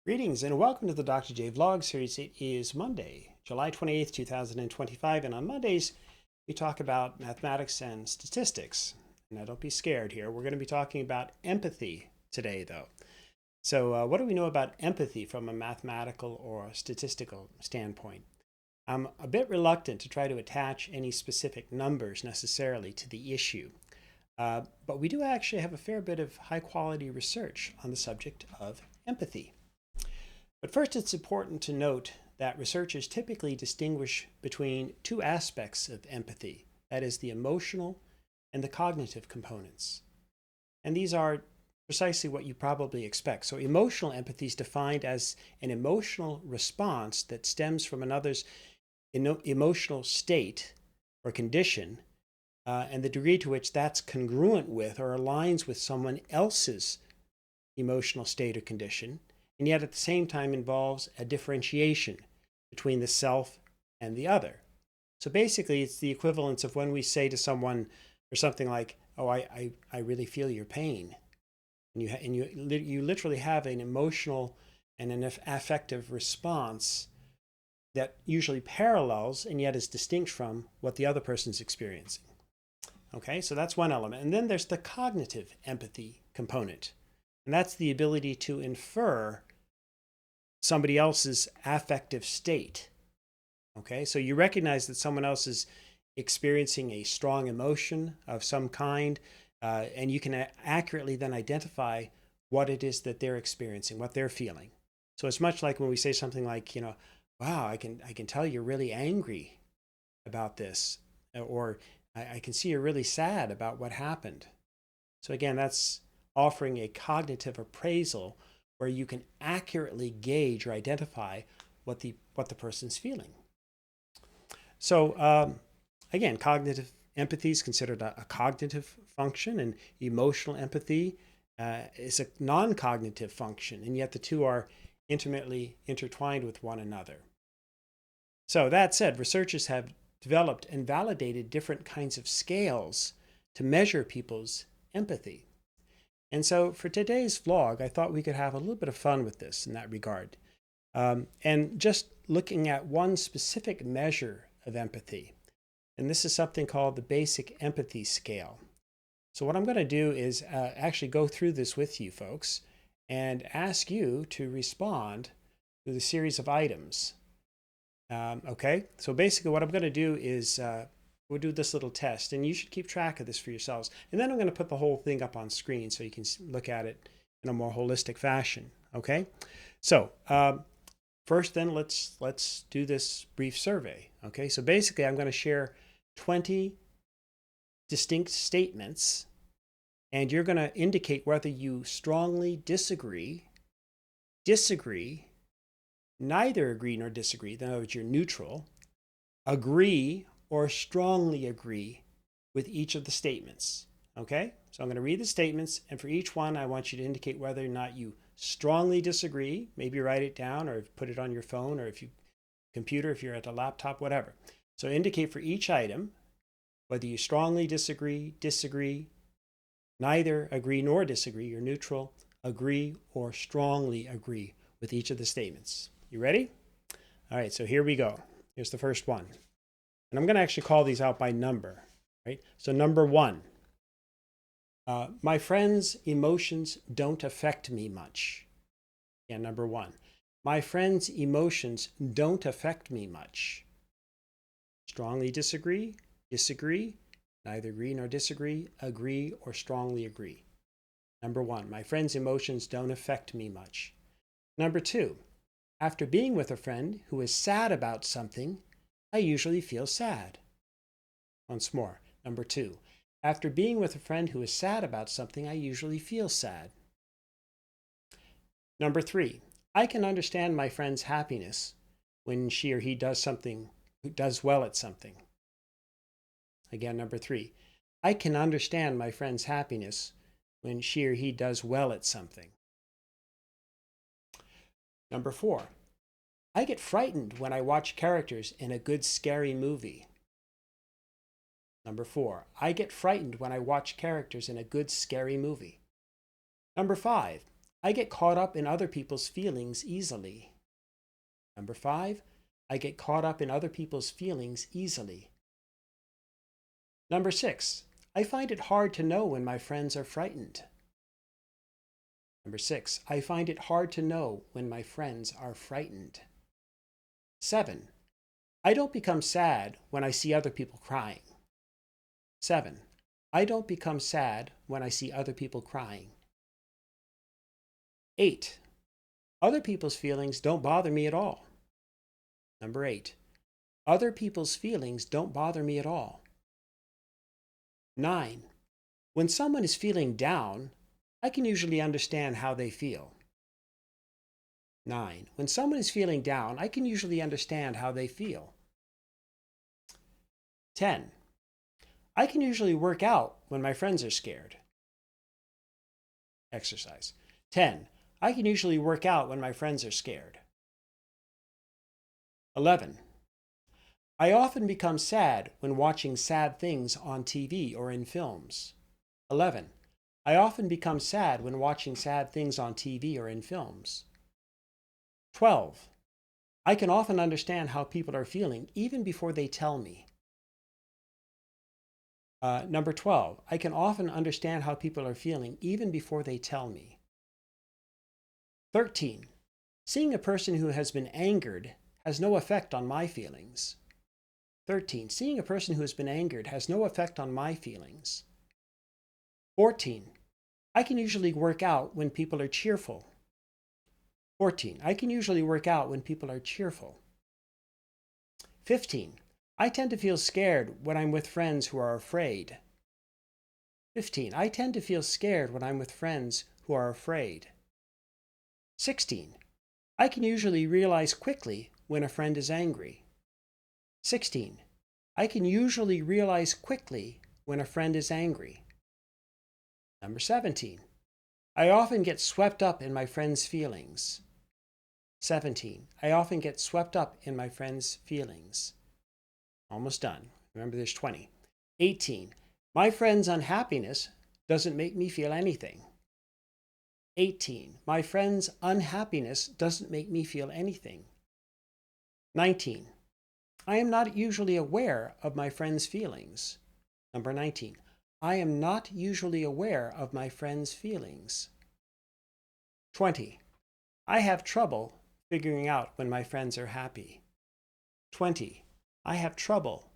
Greetings and welcome to the Dr. J Vlog series. It is Monday, July 28th, 2025, and on Mondays we talk about mathematics and statistics. Now don't be scared here. We're going to be talking about empathy today though. So what do we know about empathy from a mathematical or statistical standpoint? I'm a bit reluctant to try to attach any specific numbers necessarily to the issue, but we do actually have a fair bit of high quality research on the subject of empathy. But first, it's important to note that researchers typically distinguish between two aspects of empathy, that is, the emotional and the cognitive components. And these are precisely what you probably expect. So emotional empathy is defined as an emotional response that stems from another's emotional state or condition, and the degree to which that's congruent with or aligns with someone else's emotional state or condition, and yet at the same time involves a differentiation between the self and the other. So basically, it's the equivalence of when we say to someone or something like, "Oh, I really feel your pain," and you literally have an emotional and an affective response that usually parallels and yet is distinct from what the other person's experiencing. Okay, so that's one element, and then there's the cognitive empathy component. And that's the ability to infer somebody else's affective state. Okay, so you recognize that someone else is experiencing a strong emotion of some kind, and you can accurately then identify what it is that they're experiencing, what they're feeling. So it's much like when we say something like, wow, I can tell you're really angry about this, or I can see you're really sad about what happened. So again, that's offering a cognitive appraisal where you can accurately gauge or identify what the person's feeling. So again, cognitive empathy is considered a cognitive function, and emotional empathy is a non-cognitive function, and yet the two are intimately intertwined with one another. So that said, researchers have developed and validated different kinds of scales to measure people's empathy. And so for today's vlog, I thought we could have a little bit of fun with this in that regard. And just looking at one specific measure of empathy. And this is something called the basic empathy scale. So what I'm going to do is actually go through this with you folks and ask you to respond to the series of items. Okay, so basically what I'm going to do is we'll do this little test, and you should keep track of this for yourselves. And then I'm going to put the whole thing up on screen so you can look at it in a more holistic fashion. Okay, so first then let's do this brief survey. Okay, so basically I'm going to share 20 distinct statements, and you're going to indicate whether you strongly disagree, neither agree nor disagree, in other words, you're neutral, agree, or strongly agree with each of the statements. Okay, so I'm going to read the statements, and for each one, I want you to indicate whether or not you strongly disagree. Maybe write it down or put it on your phone, or if you computer, if you're at a laptop, whatever. So indicate for each item whether you strongly disagree, neither agree nor disagree, you're neutral, agree, or strongly agree with each of the statements. You ready? All right, so here we go. Here's the first one. And I'm going to actually call these out by number, right? So number one, my friend's emotions don't affect me much. Yeah, number one. My friend's emotions don't affect me much. Strongly disagree, neither agree nor disagree, agree, or strongly agree. Number one, my friend's emotions don't affect me much. Number two, after being with a friend who is sad about something, I usually feel sad. Once more, number two, after being with a friend who is sad about something, I usually feel sad. Number three, I can understand my friend's happiness when she or he does well at something. Again, number three, I can understand my friend's happiness when she or he does well at something. Number four, I get frightened when I watch characters in a good scary movie. Number four, I get frightened when I watch characters in a good scary movie. Number five, I get caught up in other people's feelings easily. Number 5, I get caught up in other people's feelings easily. Number 6, I find it hard to know when my friends are frightened. Number 6, I find it hard to know when my friends are frightened. 7, I don't become sad when I see other people crying. 7, I don't become sad when I see other people crying. 8, other people's feelings don't bother me at all. Number 8, other people's feelings don't bother me at all. 9, when someone is feeling down, I can usually understand how they feel. 9, when someone is feeling down, I can usually understand how they feel. 10, I can usually work out when my friends are scared. Exercise. 10, I can usually work out when my friends are scared. 11, I often become sad when watching sad things on TV or in films. 11, I often become sad when watching sad things on TV or in films. 12, I can often understand how people are feeling even before they tell me. Number 12, I can often understand how people are feeling even before they tell me. 13, seeing a person who has been angered has no effect on my feelings. 13, seeing a person who has been angered has no effect on my feelings. 14, I can usually work out when people are cheerful. 14, I can usually work out when people are cheerful. 15, I tend to feel scared when I'm with friends who are afraid. 15, I tend to feel scared when I'm with friends who are afraid. 16, I can usually realize quickly when a friend is angry. 16, I can usually realize quickly when a friend is angry. Number 17, I often get swept up in my friend's feelings. 17, I often get swept up in my friend's feelings. Almost done. Remember, there's 20. 18, my friend's unhappiness doesn't make me feel anything. 18, my friend's unhappiness doesn't make me feel anything. 19, I am not usually aware of my friend's feelings. Number 19, I am not usually aware of my friend's feelings. 20, I have trouble figuring out when my friends are happy. 20, I have trouble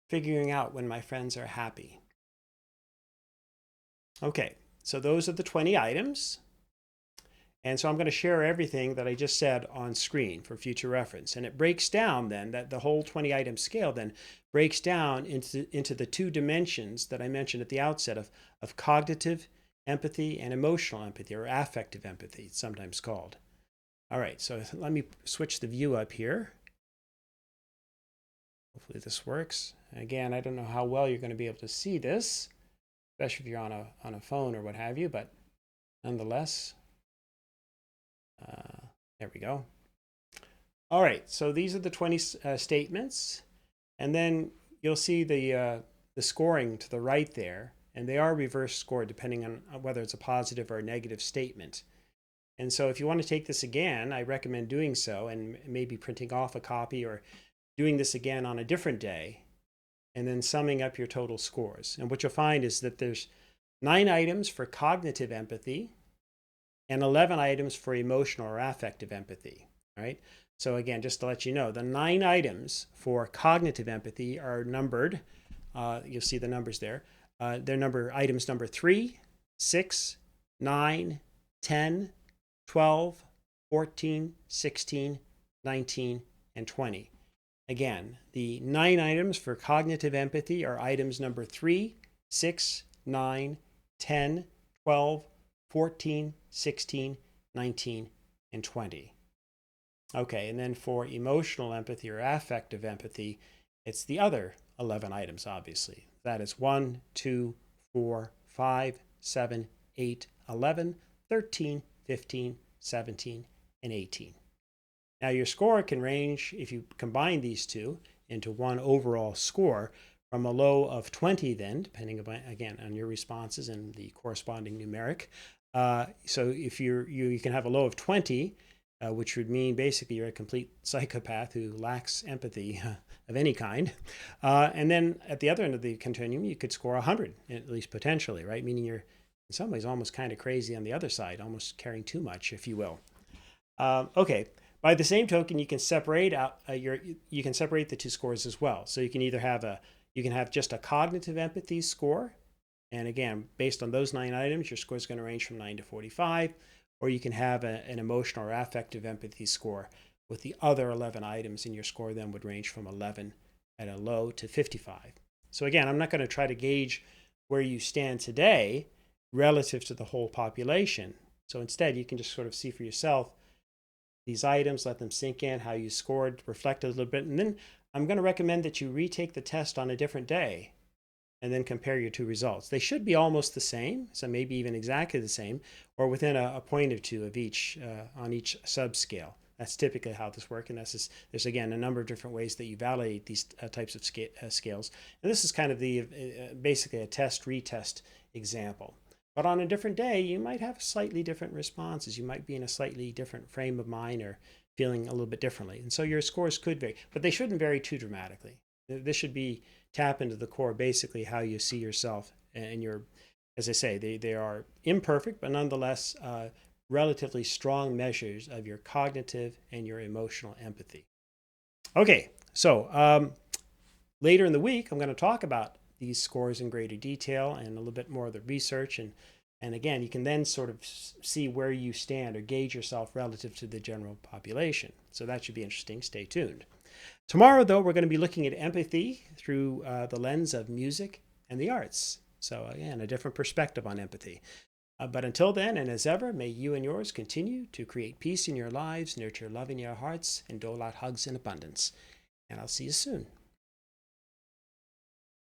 figuring out when my friends are happy. Okay, so those are the 20 items. And so I'm going to share everything that I just said on screen for future reference. And it breaks down then, that the whole 20 item scale then breaks down into the two dimensions that I mentioned at the outset of cognitive empathy and emotional empathy, or affective empathy, it's sometimes called. All right, so let me switch the view up here. Hopefully this works. Again, I don't know how well you're going to be able to see this, especially if you're on a phone or what have you, but nonetheless, there we go. All right, so these are the 20 statements, and then you'll see the scoring to the right there, and they are reverse scored depending on whether it's a positive or a negative statement. And so if you want to take this again, I recommend doing so and maybe printing off a copy or doing this again on a different day and then summing up your total scores. And what you'll find is that there's 9 items for cognitive empathy and 11 items for emotional or affective empathy. All right. So again, just to let you know, the 9 items for cognitive empathy are numbered. You'll see the numbers there. They're items number 3, 6, 9, 10, 12, 14, 16, 19, and 20. Again, the 9 items for cognitive empathy are items number 3, 6, 9, 10, 12, 14, 16, 19, and 20. Okay, and then for emotional empathy or affective empathy, it's the other 11 items, obviously. That is 1, 2, 4, 5, 7, 8, 11, 13, 15, 17, and 18. Now your score can range, if you combine these two into one overall score, from a low of 20 then, depending upon, again, on your responses and the corresponding numeric, So if you can have a low of 20, which would mean basically you're a complete psychopath who lacks empathy of any kind. And then at the other end of the continuum, you could score 100, at least potentially, right? Meaning you're in some ways almost kind of crazy on the other side, almost caring too much, if you will. Okay. By the same token, you can separate out you can separate the two scores as well. So you can either have just a cognitive empathy score, and again, based on those 9 items, your score is going to range from 9 to 45, or you can have an emotional or affective empathy score with the other 11 items, and your score then would range from 11 at a low to 55. So again, I'm not going to try to gauge where you stand today relative to the whole population. So instead, you can just sort of see for yourself these items, let them sink in, how you scored, reflect a little bit, and then I'm going to recommend that you retake the test on a different day and then compare your two results. They should be almost the same, so maybe even exactly the same, or within a point or two of each on each subscale. That's typically how this works, and there's again a number of different ways that you validate these types of scales. And this is kind of the basically a test-retest example. But on a different day, you might have slightly different responses. You might be in a slightly different frame of mind or feeling a little bit differently. And so your scores could vary, but they shouldn't vary too dramatically. This should be tap into the core, basically how you see yourself and your, as I say, they are imperfect, but nonetheless relatively strong measures of your cognitive and your emotional empathy. Okay, so later in the week, I'm going to talk about these scores in greater detail and a little bit more of the research. And again, you can then sort of see where you stand or gauge yourself relative to the general population. So that should be interesting. Stay tuned. Tomorrow, though, we're going to be looking at empathy through the lens of music and the arts. So again, a different perspective on empathy. But until then, and as ever, may you and yours continue to create peace in your lives, nurture love in your hearts, and dole out hugs in abundance. And I'll see you soon.